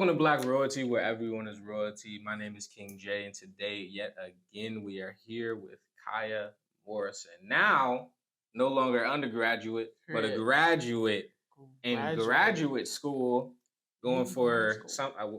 Welcome to Black Royalty, where everyone is royalty. My name is King J, and today, yet again, we are here with Kaia Morrison. Now, no longer undergraduate, but a graduate in graduate school, going for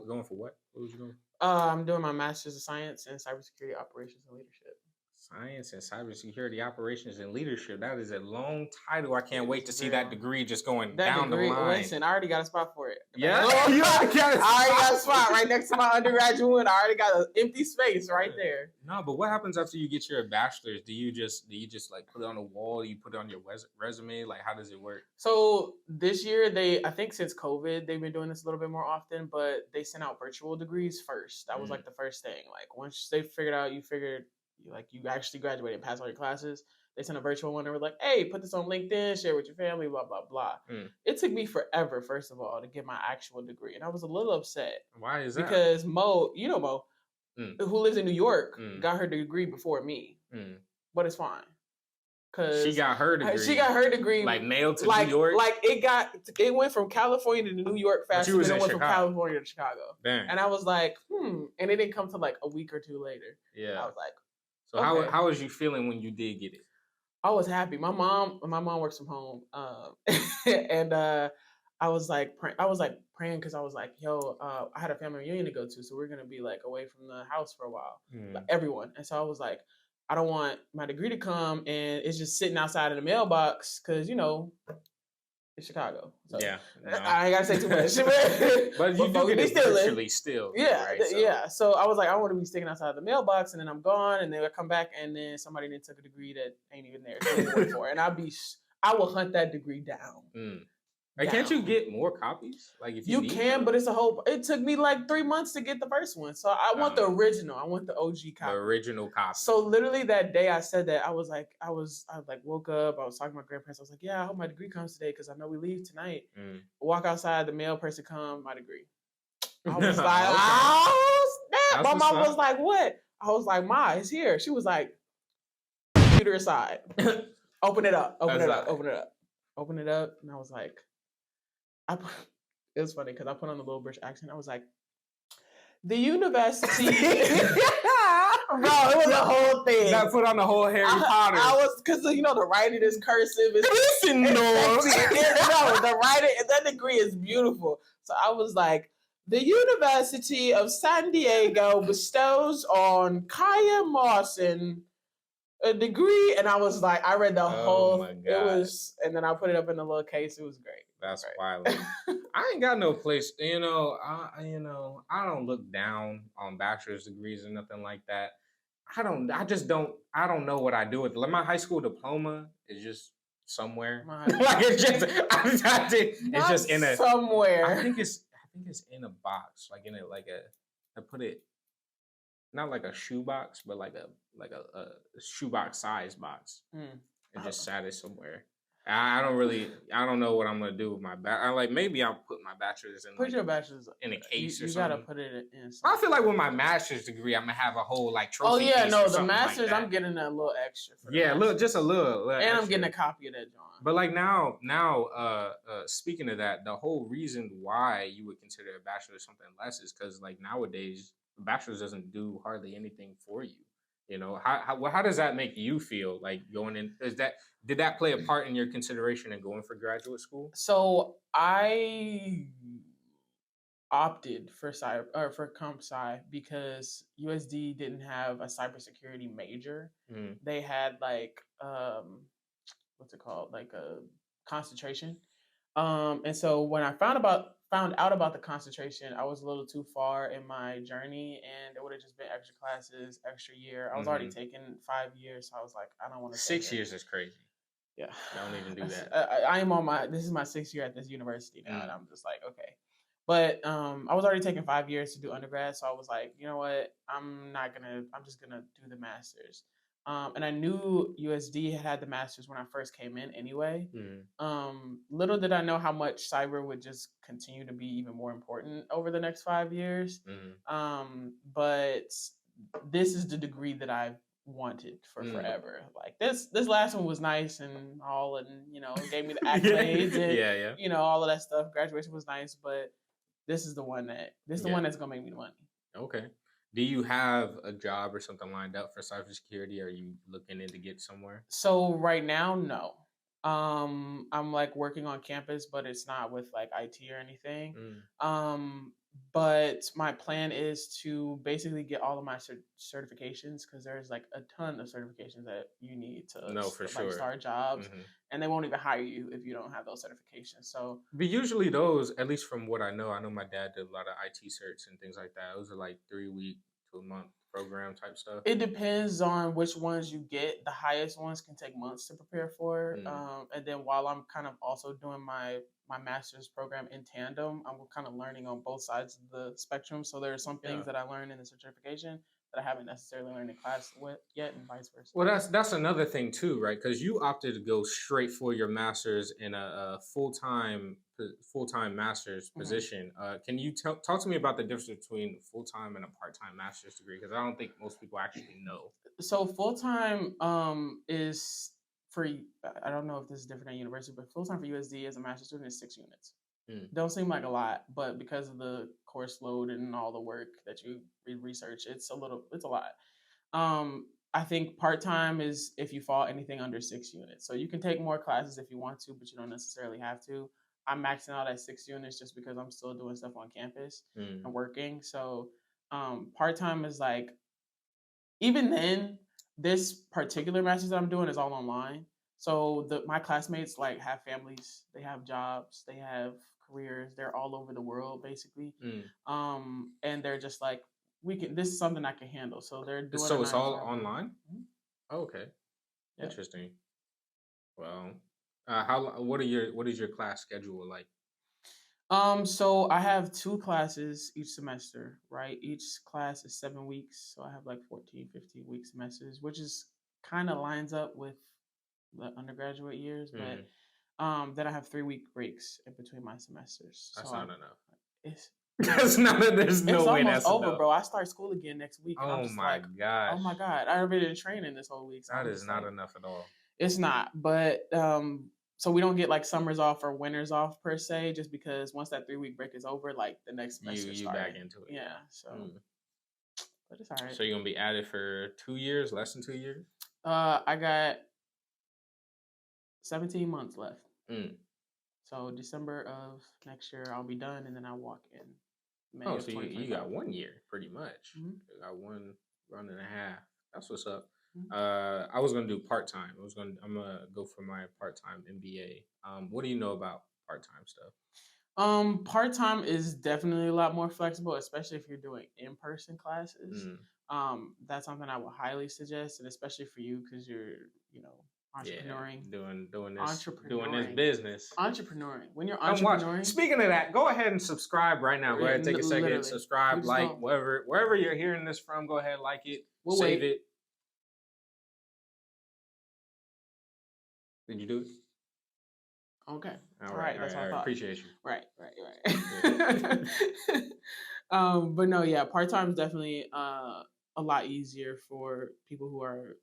going for what? What was you going? I'm doing my Master's of Science in Cybersecurity Operations and Leadership. Science and Cybersecurity Operations and Leadership. That is a long title. I can't wait to see that degree just going down the line. Listen, I already got a spot for it. Yeah, you already got a spot. I already got a spot right next to my undergraduate one. I already got an empty space right there. No, but what happens after you get your bachelor's? Do you just like put it on the wall? Do you put it on your resume? Like, how does it work? So this year, I think since COVID, they've been doing this a little bit more often, but they sent out virtual degrees first. That was like the first thing. Like once they figured out, you actually graduated and passed all your classes, they sent a virtual one and were like, hey, put this on LinkedIn, share with your family, blah, blah, blah. It took me forever, first of all, to get my actual degree. And I was a little upset. Why is that? Because Mo, who lives in New York, got her degree before me. But it's fine. Cause she got her degree. She got her degree like mailed to New York. Like it went from California to New York faster than it went from California to Chicago. Damn. And I was like, and it didn't come to like a week or two later. Yeah. I was like, so okay. How was you feeling when you did get it? I was happy. My mom works from home, and I was like praying because I was like, yo, I had a family reunion to go to, so we're gonna be like away from the house for a while, like, everyone. And so I was like, I don't want my degree to come and it's just sitting outside in the mailbox because it's Chicago. So yeah, no. I ain't gotta say too much. But you do get it virtually still. Yeah, right? Yeah. So I was like, I want to be sticking outside the mailbox, and then I'm gone, and then I come back, and then somebody then took a degree that ain't even there for, and I will hunt that degree down. Can't you get more copies? Like if you can, but it took me like 3 months to get the first one. So I want the original. I want the OG copy. The original copy. So literally that day I said that, I woke up, I was talking to my grandparents. I was like, yeah, I hope my degree comes today because I know we leave tonight. Walk outside, the mail person come, my degree. I was like, oh, snap. My mom was like, what? I was like, Ma, it's here. She was like, computer aside. Open it up. Open it up. And I was like, it was funny because I put on the little British accent. I was like, the university. Bro, it was a whole thing. That put on the whole Harry Potter. I was, because the writing is cursive. Listen, no, the writing, that degree is beautiful. So I was like, the University of San Diego bestows on Kaia Morrison a degree, and I was like, I read the whole. My God. It was, and then I put it up in a little case. It was great. That's wild. I ain't got no place. I don't look down on bachelor's degrees or nothing like that. I don't know what I do with it. Like my high school diploma is just somewhere. Like it's just in a somewhere. I think it's in a box, like in I put it. Not like a shoebox, but like a shoebox size box. It just sat it somewhere. I don't know what I'm gonna do with my maybe I'll put my bachelor's in. Put your bachelor's in a case or something. You gotta put it in. I feel like with my master's degree, I'm gonna have a whole trophy. Oh yeah, case no, or the master's like I'm getting a little extra. Just a little. And extra. I'm getting a copy of that, John. But like now, speaking of that, the whole reason why you would consider a bachelor something less is because like nowadays. Bachelor's doesn't do hardly anything for you. How does that make you feel? Like going in, did that play a part in your consideration in going for graduate school? So I opted for comp sci because USD didn't have a cybersecurity major. They had what's it called, like a concentration. And so when I found out about the concentration, I was a little too far in my journey, and it would have just been extra classes, extra year. I was already taking 5 years, so I was like, I don't want to. 6 years is crazy. Yeah, don't even do that. I am this is my 6th year at this university now, and I'm just like, okay. But I was already taking 5 years to do undergrad, so I was like, you know what? I'm just gonna do the master's. And I knew USD had the master's when I first came in anyway. Little did I know how much cyber would just continue to be even more important over the next 5 years. But this is the degree that I've wanted for forever. Like this last one was nice and all, and gave me the accolades and all of that stuff. Graduation was nice, but this is the one Yeah. that's gonna make me the money. Okay. Do you have a job or something lined up for cybersecurity? Are you looking in to get somewhere? So right now, no. I'm like working on campus, but it's not with like IT or anything. Mm. Um, but my plan is to basically get all of my certifications because there's like a ton of certifications that you need to No, for like sure. start jobs, Hmm. and they won't even hire you if you don't have those certifications. So But usually those, at least from what I know my dad did a lot of IT certs and things like that. Those are like 3 week to a month program type stuff. it depends on which ones you get. The highest ones can take months to prepare for. Mm. And then while I'm kind of also doing my master's program in tandem, I'm kind of learning on both sides of the spectrum. So there are some Yeah. things that I learned in the certification that I haven't necessarily learned in class yet, and vice versa. Well, that's another thing too, right? Because you opted to go straight for your master's in a full time master's Mhm. position. Can you talk to me about the difference between full time and a part time master's degree? Because I don't think most people actually know. So full time is for I don't know if this is different at university, but full time for USD as a master's student is 6 units. Mm. Don't seem like a lot, but because of the course load and all the work that you research, it's a lot. I think part time is if you fall anything under 6 units. So you can take more classes if you want to, but you don't necessarily have to. I'm maxing out at 6 units just because I'm still doing stuff on campus Mm. and working. So part time is like even then, this particular master's that I'm doing is all online. So my classmates like have families, they have jobs, they have careers, they're all over the world basically. Mm. And they're just like, we can this is something I can handle. So they're doing a So it's nine to all five work week. online. Mhm. Oh, okay, Yeah. interesting. Well, what is your class schedule like? So I have two classes each semester, right? Each class is 7 weeks. So I have like 14, 15 week semesters, which is kind of lines up with the undergraduate years, but Mm. then I have 3 week breaks in between my semesters. That's So not enough. it's That's not. There's it's no way almost that's over, enough. bro. I start school again next week, and I'm Oh just my like, oh gosh, my god, I've been in training this whole week, so that I'm is just not like, enough at all. it's not. But so we don't get like summers off or winters off per se, just because once that 3 week break is over, like the next semester You back starting. into it, Yeah. yeah. So, Mm. but it's all right. So you're gonna be at it for 2 years, less than 2 years. I got 17 months left. Mm. So December of next year, I'll be done, and then I walk in May Oh, of so you 2025. got 1 year pretty much. Mm-hmm. You got one and a half. That's what's up. Mm-hmm. I was gonna do part time. I'm gonna go for my part time MBA. What do you know about part time stuff? Part time is definitely a lot more flexible, especially if you're doing in person classes. Mm. That's something I would highly suggest, and especially for you because you're, Yeah, entrepreneuring, doing this entrepreneuring, business. entrepreneuring. When you're Come watch. entrepreneuring, Speaking of that, go ahead and subscribe right now. Go ahead, take a second, literally, we subscribe, just like, don't. wherever you're hearing this from. Go ahead, like it, We'll save wait. it. Did you do it? Okay. All All right, right. all That's right, what all I right. thought. Appreciate you. Right. Right. Yeah. Right. But no, yeah, part time is definitely a lot easier for people who are,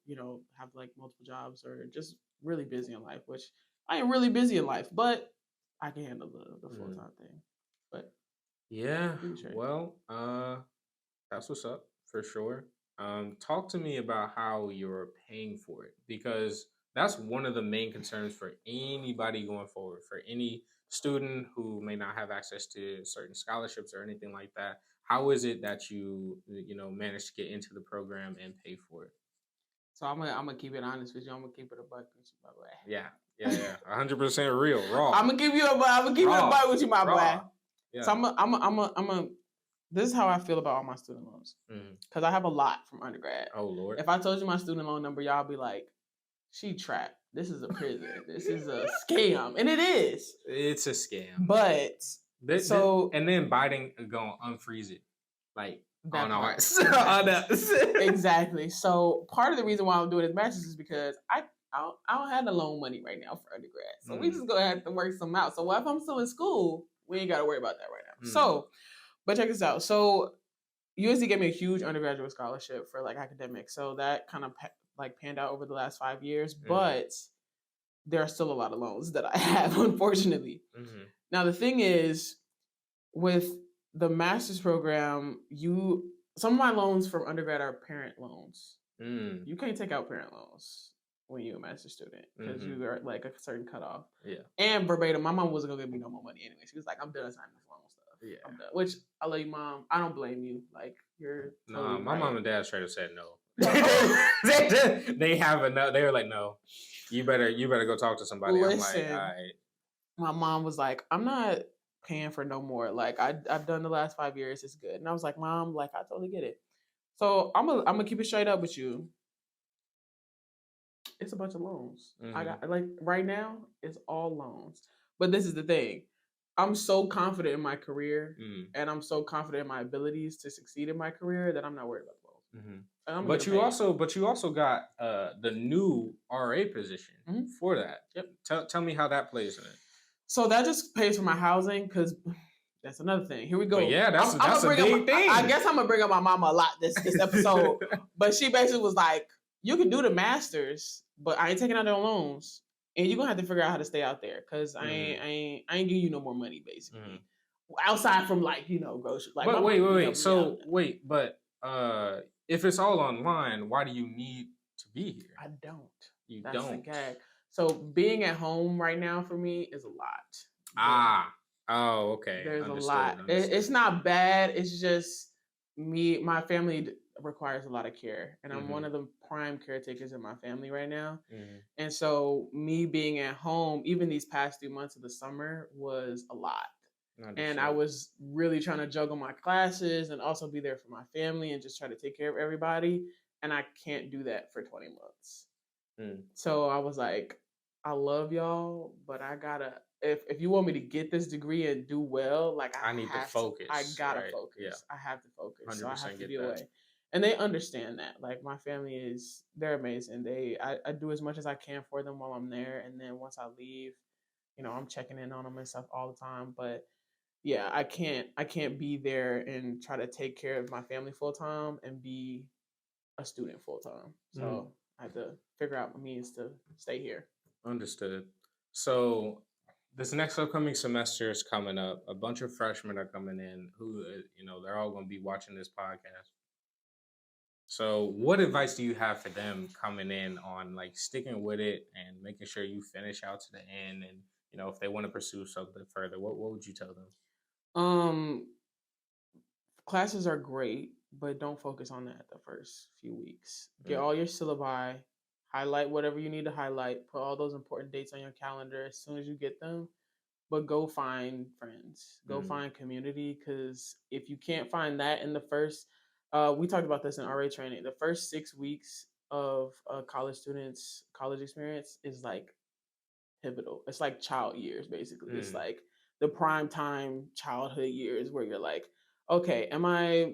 have like multiple jobs or just really busy in life, which I am really busy in life, but I can handle the full Mm. time thing. But Yeah. we be straight. Well, that's what's up for sure. Talk to me about how you're paying for it because that's one of the main concerns for anybody going forward, for any student who may not have access to certain scholarships or anything like that. How is it that you manage to get into the program and pay for it? So I'm gonna keep it honest with you. I'm gonna keep it a buck with you, my boy. Yeah, yeah, 100% real, raw, I'm gonna keep it a buck with you, my boy. raw. Yeah. So I'm. This is how I feel about all my student loans because I have a lot from undergrad. Oh Lord. If I told you my student loan number, y'all be like, "She trapped. This is a prison. This is a scam," and it is. It's a scam. But and then Biden gonna unfreeze it, like that on part. Exactly. So part of the reason why I'm doing this master's is because I don't have the loan money right now for undergrad. So we just gonna have to work some out. So if I'm still in school, we ain't gotta worry about that right now. So, but check this out. So USD gave me a huge undergraduate scholarship for like academics. So that kind of panned out over the last 5 years. But there are still a lot of loans that I have, unfortunately. Now the thing is, with the master's program, some of my loans from undergrad are parent loans. Mm. You can't take out parent loans when you're a master's student because Mm-hmm. you are like a certain cutoff. Yeah. And verbatim, my mom wasn't gonna give me no more money anyway. She was like, "I'm done signing this loan stuff. Yeah. I'm done." Which I love you, mom. I don't blame you. Like you're totally my right. mom and dad straight up said no. They have enough. They were like, no, you better go talk to somebody. Listen, I'm like, all right. My mom was like, "I'm not paying for no more. Like I've done the last 5 years. It's good." And I was like, "Mom, like I totally get it." So I'm gonna keep it straight up with you. It's a bunch of loans. I got like right now, it's all loans. But this is the thing. I'm so confident in my career and I'm so confident in my abilities to succeed in my career that I'm not worried about the loans. But you also got the new RA position for that. Yep. Tell me how that plays in it. So that just pays for my housing because that's another thing. Here we go. But yeah, that's a big thing. I guess I'm gonna bring up my mama a lot this episode. But she basically was like, "You can do the masters, but I ain't taking out no loans, and you're gonna have to figure out how to stay out there because I ain't giving you no more money, basically. Outside from like grocery. Like, but wait. So wait, but if it's all online, why do you need to be here? I don't. That's don't. The gag. So being at home right now for me is a lot. Oh, okay. There's a lot. It's not bad. It's just my family requires a lot of care. And I'm one of the prime caretakers in my family right now. And so me being at home, even these past 3 months of the summer was a lot. And I was really trying to juggle my classes and also be there for my family and just try to take care of everybody. And I can't do that for 20 months. So I was like, I love y'all, but I gotta, if you want me to get this degree and do well, like I need to focus. I gotta focus. Yeah. I have to focus. So I have to be away. And they understand that. Like my family they're amazing. I do as much as I can for them while I'm there. And then once I leave, I'm checking in on them and stuff all the time. But yeah, I can't be there and try to take care of my family full time and be a student full time. So I had to figure out my means to stay here. Understood. So this next upcoming semester is coming up. A bunch of freshmen are coming in who, they're all going to be watching this podcast. So what advice do you have for them coming in on like sticking with it and making sure you finish out to the end? And, if they want to pursue something further, what would you tell them? Classes are great, but don't focus on that the first few weeks. Get all your syllabi, highlight whatever you need to highlight, put all those important dates on your calendar as soon as you get them, but go find friends, go find community, because if you can't find that in the first, we talked about this in RA training, the first 6 weeks of a college student's college experience is like pivotal. It's like child years, basically. It's like the prime time childhood years where you're like, okay, am I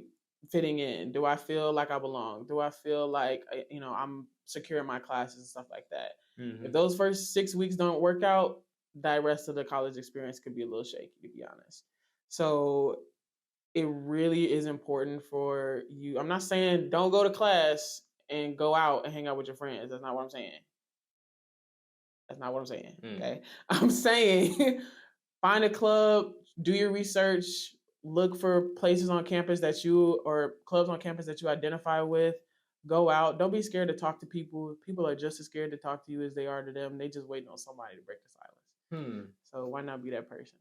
fitting in? Do I feel like I belong? Do I feel like I'm secure in my classes and stuff like that? If those first 6 weeks don't work out, that rest of the college experience could be a little shaky, to be honest. So it really is important for you. I'm not saying don't go to class and go out and hang out with your friends. That's not what I'm saying. That's not what I'm saying. Okay. I'm saying find a club, do your research, look for places on campus or clubs on campus that you identify with. Go out. Don't be scared to talk to people. People are just as scared to talk to you as they are to them. They just waiting on somebody to break the silence. So why not be that person?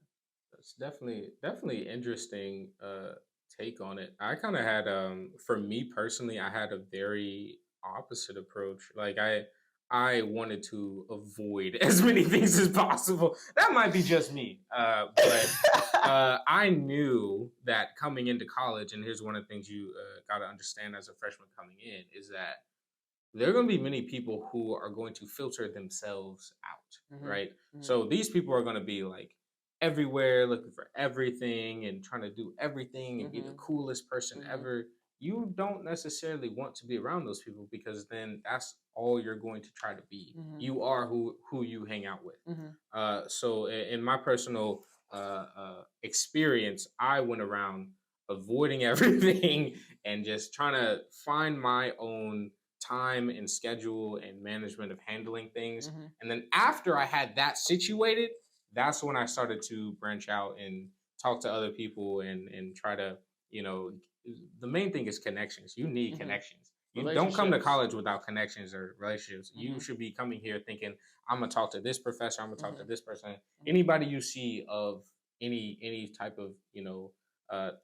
That's definitely interesting take on it. I kind of had for me personally, I had a very opposite approach. Like I wanted to avoid as many things as possible. That might be just me, but I knew that coming into college, and here's one of the things you got to understand as a freshman coming in is that there are going to be many people who are going to filter themselves out, right? So these people are going to be like everywhere, looking for everything and trying to do everything and be the coolest person ever. You don't necessarily want to be around those people because then that's all you're going to try to be. You are who you hang out with. So in my personal experience, I went around avoiding everything and just trying to find my own time and schedule and management of handling things. And then after I had that situated, that's when I started to branch out into talk to other people and try to, you know, the main thing is connections. You need Hmm. connections. You don't come to Relationships. college without connections or relationships. You Hmm. should be coming here thinking, I'm gonna talk to this professor, I'm gonna talk to Hmm. this person. Hmm. Anybody you see of any type of, you know,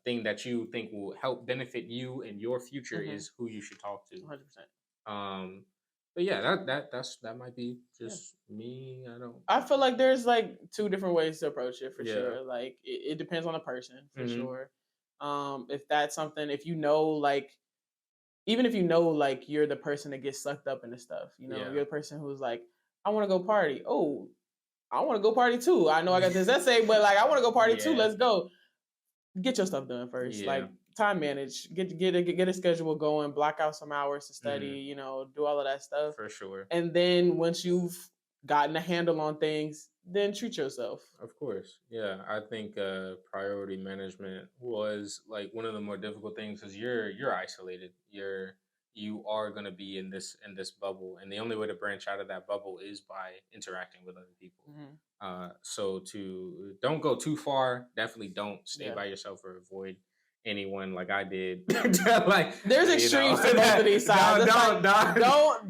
thing that you think will help benefit you and your future Hmm. is who you should talk to. 100%. Um, but yeah, that might be Yeah. just me. I don't. I feel like there's like two different ways to approach it for Yeah. sure. Like it depends on the person for Hmm. sure. If that's something, if you know, like even if you know, like you're the person that gets sucked up into stuff, you know, Yeah. you're the person who's like, I want to go party. Oh, I want to go party too. I know I got this essay, but like I want to go party too. Yeah. Let's go. Get your stuff done first. Yeah. Like time manage. Get a schedule going. Block out some hours to study. Hmm. You know, do all of that stuff. For sure. And then once you've gotten a handle on things, then treat yourself. Of course. Yeah. I think priority management was like one of the more difficult things because you're isolated. You are gonna be in this bubble. And the only way to branch out of that bubble is by interacting with other people. Hmm. So to don't go too far, definitely don't stay Yeah. by yourself or avoid anyone like I did. Like There's you know, extremes to both of these sides. It's like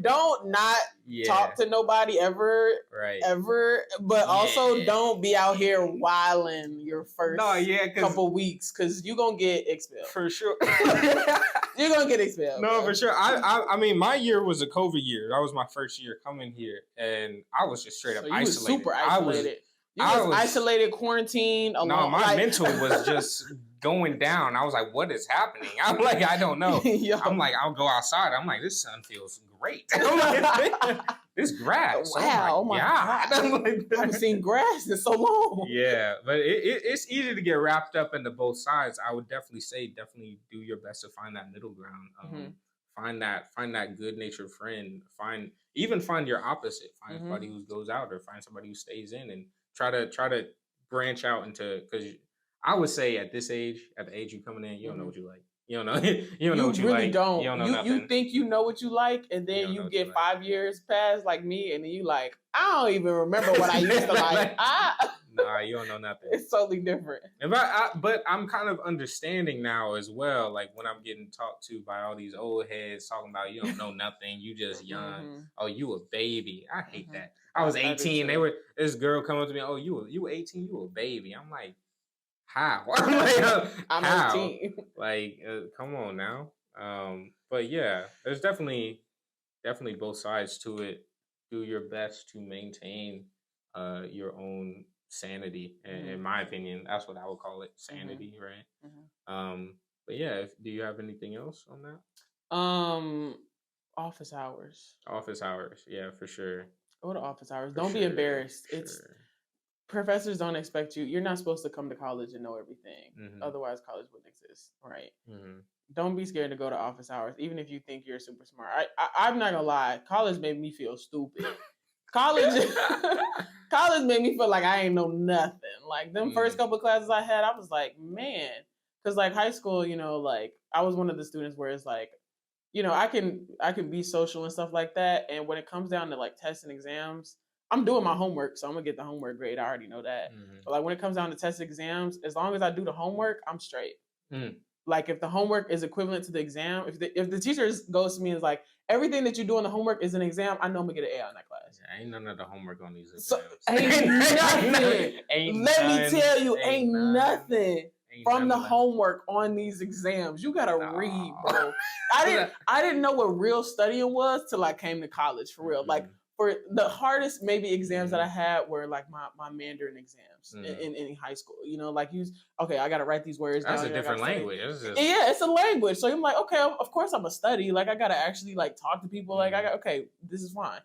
don't not yeah, talk to nobody ever, right. ever, but also Yeah. don't be out here wilding your No, first yeah, because couple weeks because you're gonna get expelled. for sure. You're gonna get expelled. No, Bro. for sure. I mean, my year was a COVID year. That was my first year coming here, and I was just straight So up you was isolated. super isolated. You I was was isolated, quarantined, no, alone. my Like, mental was just going down. I was like, what is happening? I'm like, I don't know. Yo. I'm like, I'll go outside. I'm like, this sun feels great. I'm like, this grass. Wow, Oh my God. I'm like, I haven't seen grass in so long. yeah, but it's easy to get wrapped up into both sides. I would definitely say, definitely do your best to find that middle ground. Mhm. Find that good natured friend. Find your opposite. Find somebody Mhm. who goes out, or find somebody who stays in, and try to branch out into, because I would say at this age, at the age you coming in, you don't know Mhm. what you like. You don't know. You don't know You what you really like. You don't. don't know You nothing. think you know what you like, and You then don't know you what you get like. 5 years past like me, and then you like, I don't even remember what I used to like. Nah, you don't know nothing. It's totally different. But I'm kind of understanding now as well. Like when I'm getting talked to by all these old heads talking about you don't know nothing, you just young. Mhm. Oh, you a baby. I hate Mhm. that. I was I do 18. They too. were this girl coming up to me. Oh, you were 18. You a baby. I'm like, how? I'm like, I'm how? 18. Like, come on now. But yeah, there's definitely both sides to it. Do your best to maintain your own sanity. In Mhm. my opinion, that's what I would call it, Mhm. sanity, right? Mhm. But yeah, do you have anything else on that? Um, office hours. Office hours, yeah, for sure, Go to office hours. for Don't be sure, embarrassed. for It's sure. professors don't expect you. You're not supposed to come to college and know everything. Hmm. Otherwise, college wouldn't exist, right? Hmm. Don't be scared to go to office hours, even if you think you're super smart. I'm not gonna lie. College made me feel stupid. College, college made me feel like I ain't know nothing. Like them first Mm, couple of classes I had, I was like, man, because like high school, you know, like I was one of the students where it's like, you know, I can be social and stuff like that. And when it comes down to like tests and exams, I'm doing my homework, so I'm gonna get the homework grade. I already know that. mm, But like when it comes down to tests and exams, as long as I do the homework, I'm straight. mm. Like if the homework is equivalent to the exam, if the teacher goes to me and is like, everything that you do in the homework is an exam, I know I'm gonna get an A on that class. Yeah, ain't none of the homework on these So exams. ain't nothing. Ain't Let none, me tell you, ain't none, nothing ain't from none the of that. homework on these exams. You gotta read, No. bro. I didn't know what real studying was till I came to college for real. Like Mm, for the hardest maybe exams that I mm, had were like my Mandarin exams mm. in high school. You know, like okay, I gotta write these words That's down a here. I gotta different study. language. It's just, Yeah, it's a language. So I'm like, okay, of course I'm a study. Like I gotta actually like talk to people. Like mm, okay, this is fine.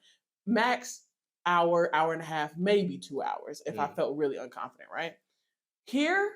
Max hour and a half, maybe 2 hours if I mm, felt really unconfident, right? Here,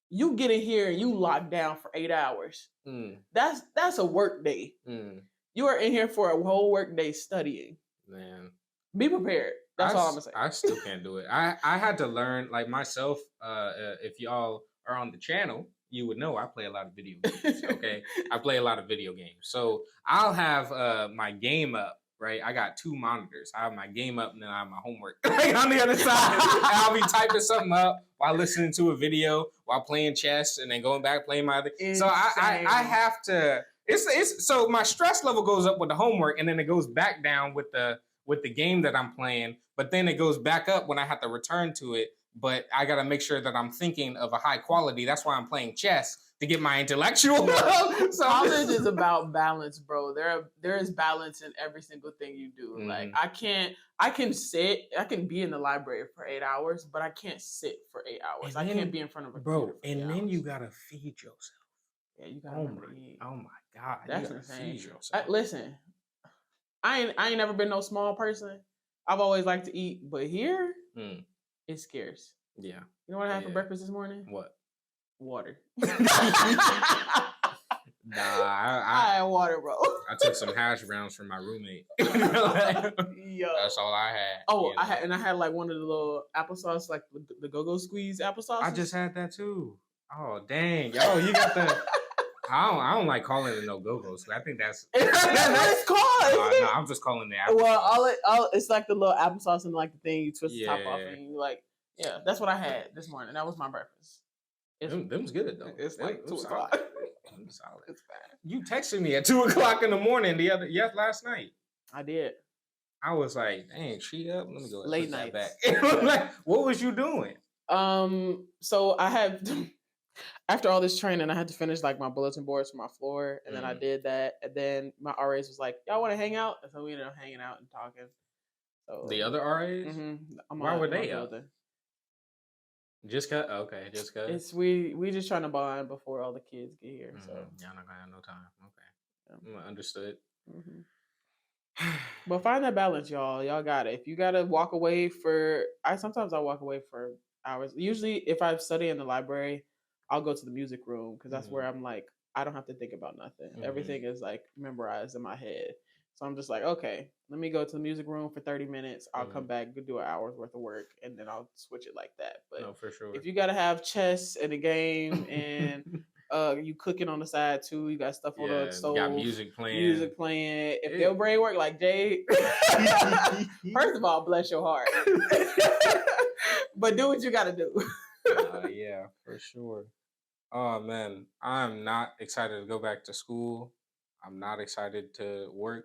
you get in here and you lock down for 8 hours. mm, That's a work day. mm. You are in here for a whole work day studying. Man, Be prepared. That's all I'm gonna say. I still can't do it. I had to learn like myself. If y'all are on the channel, you would know I play a lot of video games. Okay, I play a lot of video games, so I'll have my game up right? I got 2 monitors. I have my game up and then I have my homework on the other side. And I'll be typing something up while listening to a video, while playing chess, and then going back playing my other. So I have to. It's so my stress level goes up with the homework, and then it goes back down with the game that I'm playing. But then it goes back up when I have to return to it. But I got to make sure that I'm thinking of a high quality. That's why I'm playing chess to get my intellectual. So college is about balance, bro. There is balance in every single thing you do. Mm-hmm. Like I can be in the library for 8 hours, but I can't sit for 8 hours. I can't be in front of a computer for 8 hours. And then you gotta feed yourself. Yeah, you gotta eat. Oh my God, that's insane. Listen, I ain't never been no small person. I've always liked to eat, but here it's scarce. Yeah. You know what I had for breakfast this morning? What? Water. Nah, I had water, bro. I took some hash browns from my roommate. Yo. That's all I had. Oh, I had like one of the little applesauce, like the go-go squeeze applesauce. I just had that too. Oh dang, yo, you got the. I don't like calling it no go-go. So I think that's what it's called. No, I'm just calling it applesauce. Well, it's like the little applesauce and like the thing you twist the top off and you like. Yeah, that's what I had this morning. That was my breakfast. Them's good though. It's like 2 o'clock. Solid. It's fine. You texted me at 2 o'clock in the morning last night. I did. I was like, dang, she up. Let me go late night back. Like, what was you doing? So I had after all this training, I had to finish like my bulletin boards for my floor, and then I did that, and then my RAs was like, "Y'all want to hang out?" And so we ended up hanging out and talking. So the other RAs, why were they up? Just cause? Okay, just cause? It's we just trying to bond before all the kids get here. So y'all not gonna have no time. Okay, yeah. Understood. But find that balance, y'all. Y'all got it. If you gotta walk away sometimes I walk away for hours. Usually, if I study in the library, I'll go to the music room because that's where I'm like, I don't have to think about nothing. Everything is like memorized in my head. So I'm just like, okay, let me go to the music room for 30 minutes. I'll come back, do an hour's worth of work, and then I'll switch it like that. But no, for sure. If you gotta have chess and a game and you cooking on the side too, you got stuff on the stove. You got music playing. If your brain work like Jay, first of all, bless your heart. But do what you gotta do. Yeah, for sure. Oh man, I'm not excited to go back to school. I'm not excited to work.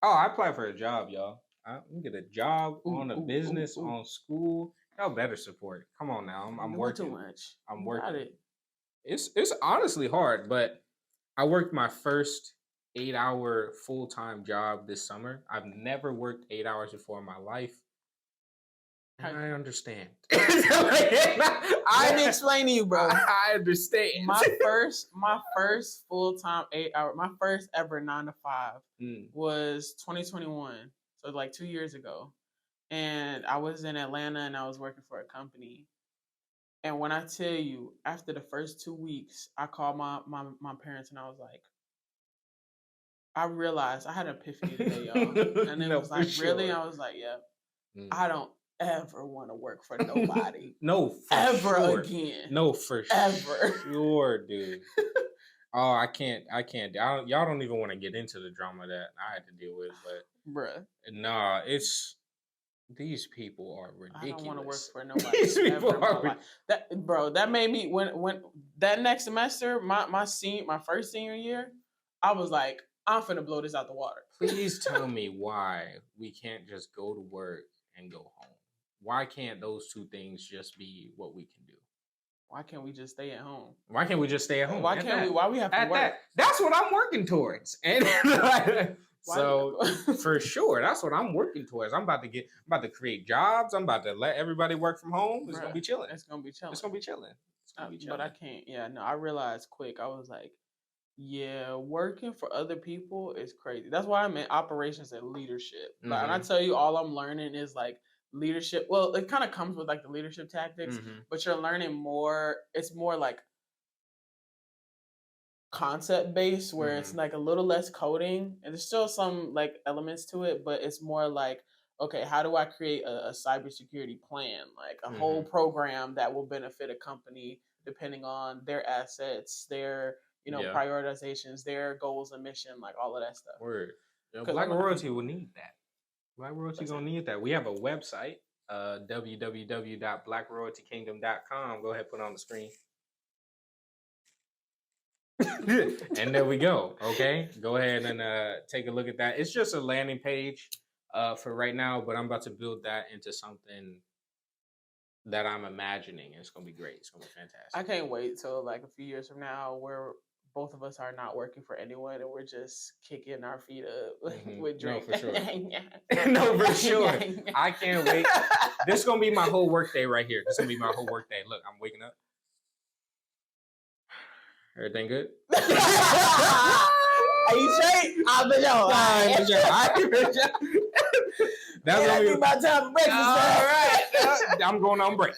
Oh, I applied for a job, y'all. I'm gonna get a job on a business, on school. Y'all better support. Come on now, I'm working. Too much. I'm working. It's honestly hard, but I worked my first 8-hour full-time job this summer. I've never worked 8 hours before in my life. And I understand. I didn't explain to you, bro. I understand. My first full-time 8 hour, my first ever 9 to 5 was 2021. So like 2 years ago. And I was in Atlanta and I was working for a company. And when I tell you, after the first 2 weeks, I called my parents and I was like, I realized I had an epiphany today, y'all. And it was like, really? I was like, yeah, I don't ever want to work for nobody. No, ever again. No, for sure, dude. Oh, I can't. Y'all don't even want to get into the drama that I had to deal with, but bruh, nah, it's these people are ridiculous. I don't want to work for nobody. These people are that made me when that next semester, my first senior year, I was like, I'm finna blow this out the water. Please tell me why we can't just go to work and go home. Why can't those two things just be what we can do? Why can't we just stay at home? Why can't we just stay at home? Why we have to work? That's what I'm working towards. And so for sure, that's what I'm working towards. I'm about to create jobs. I'm about to let everybody work from home. It's gonna be chilling. It's gonna be chilling. It's gonna be chilling. But I can't. Yeah, no. I realized quick. I was like, yeah, working for other people is crazy. That's why I'm in operations and leadership. And I tell you, all I'm learning is like leadership. Well, it kind of comes with like the leadership tactics, but you're learning more. It's more like concept based, where it's like a little less coding, and there's still some like elements to it, but it's more like, okay, how do I create a cybersecurity plan, like a whole program that will benefit a company depending on their assets, their prioritizations, their goals and mission, like all of that stuff. Word. Because Black I'm gonna have royalty to. will need that. Black royalty Listen, gonna need that. We have a website, www.blackroyaltykingdom.com. Go ahead, put it on the screen. And there we go. Okay, go ahead and take a look at that. It's just a landing page for right now, but I'm about to build that into something that I'm imagining. It's gonna be great. It's gonna be fantastic. I can't wait till like a few years from now where both of us are not working for anyone and we're just kicking our feet up with No, drink. for sure. No, for sure. I can't wait. This is gonna be my whole work day right here. This is gonna be my whole work day. Look, I'm waking up. Everything good? Are you straight? I'm for sure. That's gonna be my time for breakfast. All right. I'm going on break.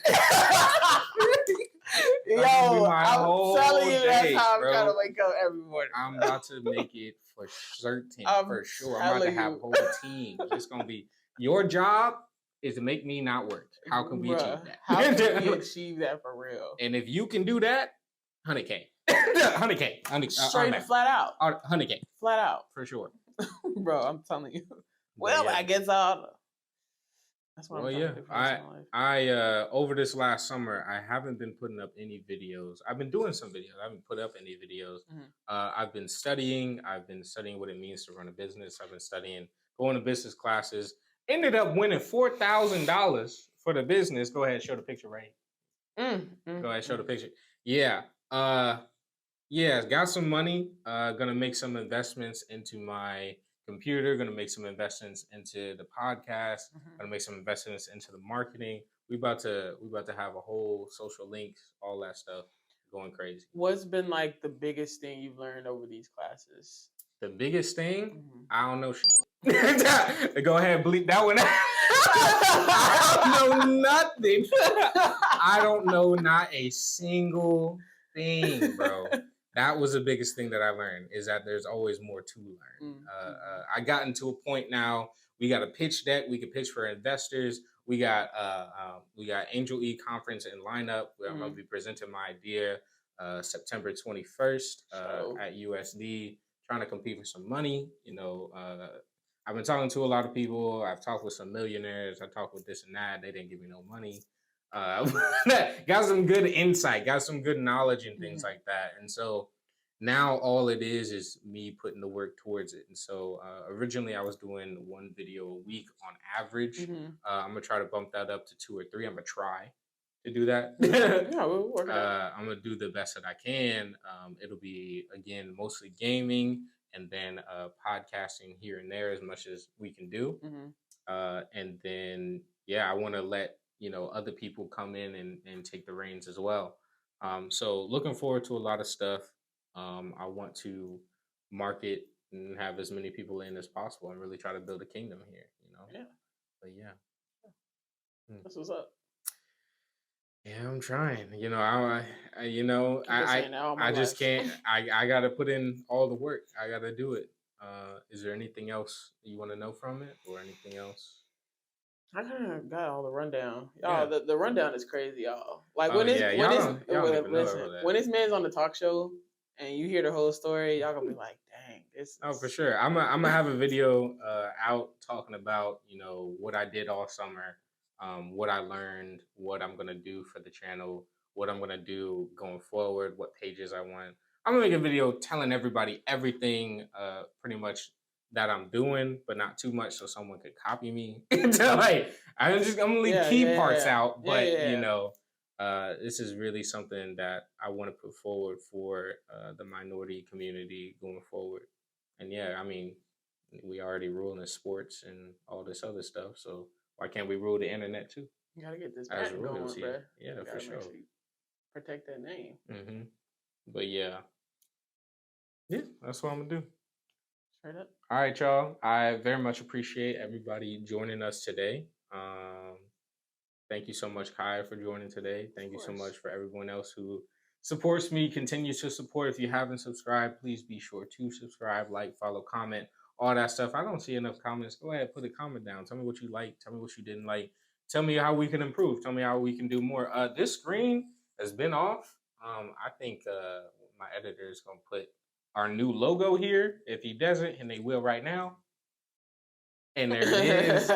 Yo, I'm telling you, that's how I'm trying to wake up every morning. I'm about to make it for certain, for sure. I'm about to have a whole team. It's gonna be your job is to make me not work. How can we achieve that? How can we achieve that for real? And if you can do that, 100K. 100K. Straight flat out. 100K. Flat out. For sure. Bro, I'm telling you. Well, I guess that's what I'm trying to do for my life. I over this last summer, I haven't been putting up any videos. I've been doing some videos. I haven't put up any videos. I've been studying. I've been studying what it means to run a business. I've been studying, going to business classes. Ended up winning $4,000 for the business. Go ahead, show the picture, right? Go ahead, show the picture. Yeah. Yeah, got some money. Gonna make some investments into my computer. Gonna make some investments into the podcast. Gonna make some investments into the marketing. We about to have a whole social links, all that stuff going crazy. What's been like the biggest thing you've learned over these classes? The biggest thing? I don't know. Go ahead, bleep that one out. I don't know nothing. I don't know not a single thing, bro. That was the biggest thing that I learned, is that there's always more to learn. I gotten to a point now. We got a pitch deck. We can pitch for investors. We got Angel E conference in lineup where I'm gonna be presenting my idea September 21st at USD. Trying to compete for some money. You know, I've been talking to a lot of people. I've talked with some millionaires. I talked with this and that. They didn't give me no money. Got some good insight, got some good knowledge and things like that. And so now all it is me putting the work towards it. And so originally I was doing 1 video a week on average. I'm gonna try to bump that up to 2 or 3. I'm gonna try to do that. Yeah, we'll work it out. I'm gonna do the best that I can. It'll be, again, mostly gaming and then podcasting here and there as much as we can do. And then I want to let other people come in and take the reins as well. So looking forward to a lot of stuff. I want to market and have as many people in as possible and really try to build a kingdom here, Yeah. But That's what's up. Yeah, I'm trying. I just can't. I gotta put in all the work. I gotta do it. Is there anything else you want to know from it, or anything else? I kind of got all the rundown. Y'all, the rundown is crazy, y'all. Like when this man's on the talk show and you hear the whole story, y'all gonna be like, "Dang, this." Oh, for sure. I'm gonna have a video out talking about what I did all summer, what I learned, what I'm gonna do for the channel, what I'm gonna do going forward, what pages I want. I'm gonna make a video telling everybody everything, pretty much, that I'm doing, but not too much so someone could copy me. I'm gonna leave key parts out, but this is really something that I want to put forward for the minority community going forward. And I mean, we already rule in sports and all this other stuff, so why can't we rule the internet too? You gotta get this back going, bro. Yeah, for sure. Protect that name. But yeah, that's what I'm gonna do. Straight up. All right, y'all. I very much appreciate everybody joining us today. Thank you so much, Kaia, for joining today. Thank you so much for everyone else who supports me, continues to support. If you haven't subscribed, please be sure to subscribe, like, follow, comment, all that stuff. I don't see enough comments. Go ahead, put a comment down. Tell me what you liked. Tell me what you didn't like. Tell me how we can improve. Tell me how we can do more. This screen has been off. I think my editor is going to put our new logo here. If he doesn't, and they will right now, And there it is.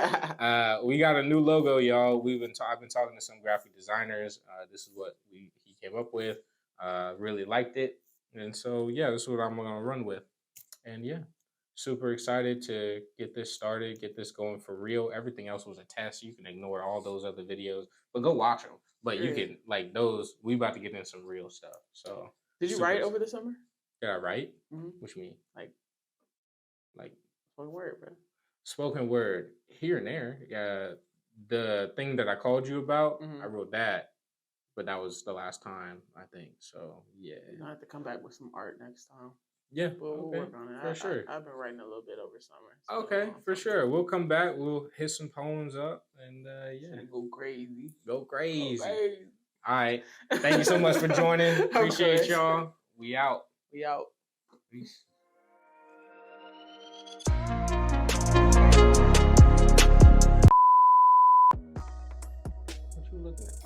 We got a new logo, y'all. I've been talking to some graphic designers. This is what he came up with. Really liked it, and so yeah, this is what I'm gonna run with. And yeah, super excited to get this started, get this going for real. Everything else was a test. You can ignore all those other videos, but go watch them. But you can like those. We about to get in some real stuff. So did you write over the summer? Did I write? Mm-hmm. What you mean? Like spoken word, bro. Spoken word here and there. The thing that I called you about, I wrote that, but that was the last time, I think. So yeah, I have to come back with some art next time. Yeah, but we'll work on it for sure. I've been writing a little bit over summer. So okay, for sure. We'll come back. We'll hit some poems up, and yeah, go crazy. Go crazy. All right. Thank you so much for joining. Appreciate y'all. We out. Peace. What you looking at?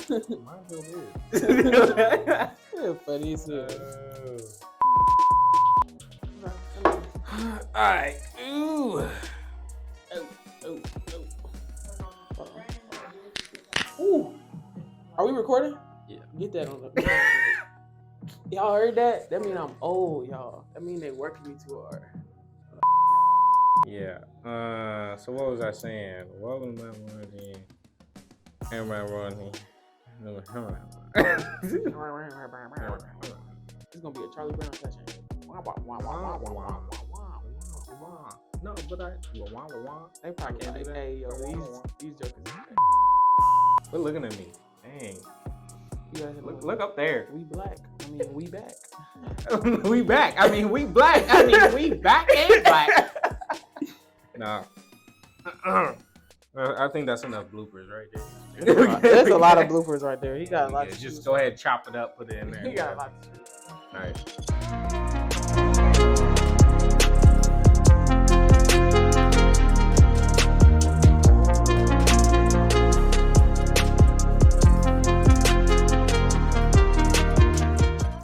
Mine's over here. Funny as hell. All right. Ooh. Ooh. Are we recording? Yeah. Get that on the. Y'all heard that? That mean I'm old, y'all. That mean they working me too hard. Yeah. So what was I saying? Welcome back, Marty. Everybody, It's gonna be a Charlie Brown session. No, but they probably can't do that. Hey, yo, these jokers. Quit looking at me. Dang. You guys Look up there. We black. I mean, we back. We back. I mean, we black. I mean, we back and black. Nah. I think that's enough bloopers right there. There's a lot of bloopers right there. He got a lot. Just go ahead, chop it up, put it in there. He got a lot to do. All right.